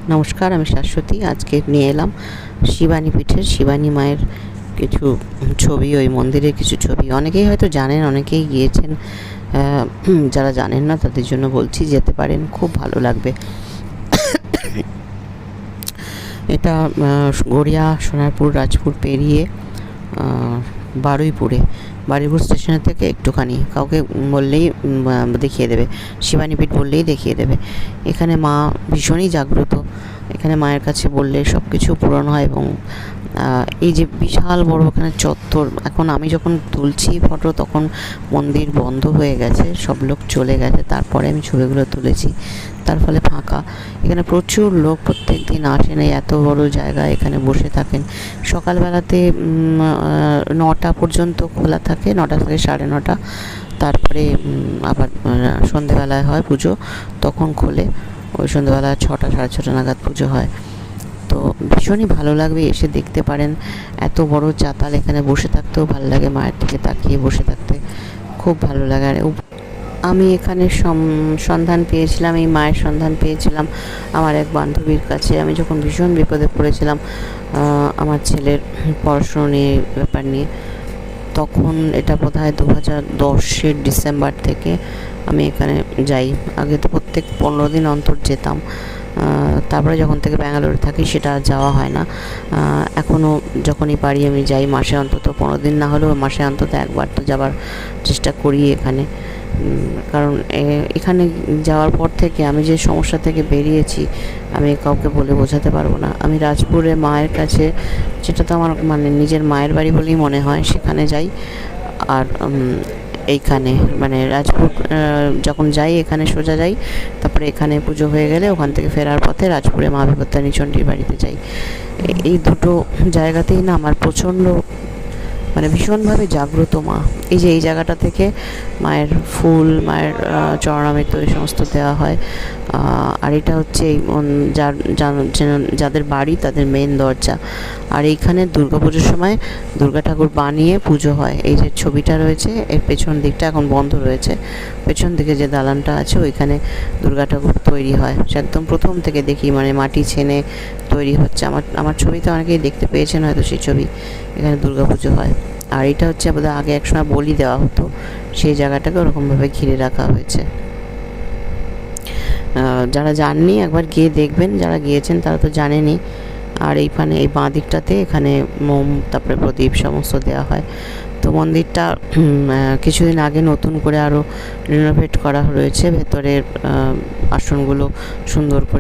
নমস্কার, আমি শাশ্বতী। আজকে নিয়ে এলাম শিবানী পীঠের শিবানী মায়ের কিছু ছবি, ওই মন্দিরের কিছু ছবি। অনেকেই হয়তো জানেন, অনেকেই গিয়েছেন। যারা জানেন না তাদের জন্য বলছি, যেতে পারেন, খুব ভালো লাগবে। এটা গড়িয়া, সোনারপুর, রাজপুর পেরিয়ে বারুইপুর স্টেশনের থেকে একটুখানি, কাউকে বললেই দেখিয়ে দেবে, শিবানী পীঠ বললেই দেখিয়ে দেবে। এখানে মা ভীষণই জাগ্রত। এখানে মায়ের কাছে বললে সব কিছু পূরণ হয়। এবং এই যে বিশাল বড় এখানে চত্বর, এখন আমি যখন তুলছি ফটো তখন মন্দির বন্ধ হয়ে গেছে, সব লোক চলে গেছে, তারপরে আমি ছবিগুলো তুলেছি, তার ফলে ফাঁকা। এখানে প্রচুর লোক প্রত্যেক দিন আসেন, এই এত বড় জায়গায় এখানে বসে থাকেন। সকালবেলাতে 9টা পর্যন্ত খোলা থাকে, 9টা থেকে 9:30। তারপরে আবার সন্ধেবেলায় হয় পুজো, তখন খোলে। ওই সন্ধেবেলা 6টা, 6:30 নাগাদ পুজো হয়। তো ভীষণই ভালো লাগবে, এসে দেখতে পারেন। এত বড় চাতাল, এখানে বসে থাকতেও ভালো লাগে, মায়ের দিকে তাকিয়ে বসে থাকতে খুব ভালো লাগে। আর আমি এখানে সন্ধান পেয়েছিলাম, এই মায়ের সন্ধান পেয়েছিলাম আমার এক বান্ধবীর কাছে। আমি যখন ভীষণ বিপদে পড়েছিলাম আমার ছেলের পড়াশুনো নিয়ে, ব্যাপার নিয়ে, তখন এটা বোধহয় 2010-এর ডিসেম্বর থেকে আমি এখানে যাই। আগে তো প্রত্যেক 15 দিন অন্তর যেতাম, তারপরে যখন থেকে ব্যাঙ্গালোরে থাকি সেটা আর যাওয়া হয় না। এখনও যখনই পারি আমি যাই, মাসে অন্তত 15 দিন না হলেও মাসে অন্তত একবার তো যাবার চেষ্টা করি এখানে। কারণ এখানে যাওয়ার পর থেকে আমি যে সমস্যা থেকে বেরিয়েছি, আমি কাউকে বলে বোঝাতে পারবো না। আমি রাজপুরে মায়ের কাছে, যেটা তো আমার মানে নিজের মায়ের বাড়ি বলেই মনে হয়, সেখানে যাই। আর এইখানে মানে রাজপুর যখন যাই, এখানে সোজা যাই, তারপরে এখানে পুজো হয়ে গেলে ওখান থেকে ফেরার পথে রাজপুরে মা বিপত্তারিণী চণ্ডীর বাড়িতে যাই। এই দুটো জায়গাতেই না আমার প্রচণ্ড মানে ভীষণভাবে জাগ্রত মা। এই যে এই জায়গাটা থেকে মায়ের ফুল, মায়ের চরণামৃত এই সমস্ত দেওয়া হয়। আর এটা হচ্ছে এই যাদের বাড়ি তাদের মেন দরজা। আর এইখানে দুর্গাপুজোর সময় দুর্গা ঠাকুর বানিয়ে পুজো হয়। এই যে ছবিটা রয়েছে, এর পেছন দিকটা এখন বন্ধ রয়েছে, পেছন দিকে যে দালানটা আছে ওইখানে দুর্গা ঠাকুর তৈরি হয়। সে একদম প্রথম থেকে দেখি, মানে মাটি ছেনে তৈরি হচ্ছে। আমার ছবিতে অনেকেই দেখতে পেয়েছেন হয়তো সেই ছবি। এখানে দুর্গাপুজো হয়। আর এটা হচ্ছে বোধহয় আগে একসময় বলি দেওয়া হতো, সেই জায়গাটাকে ওরকমভাবে ঘিরে রাখা হয়েছে। যারা যাননি একবার গিয়ে দেখবেন, যারা গিয়েছেন তারা তো জানেনই। আর এইখানে এই বাঁ দিকটাতে এখানে মোম, তারপরে প্রদীপ সমস্ত দেওয়া হয়। তো মন্দিরটা কিছুদিন আগে নতুন করে আরও রিনোভেট করা রয়েছে, ভেতরের আসনগুলো সুন্দর করে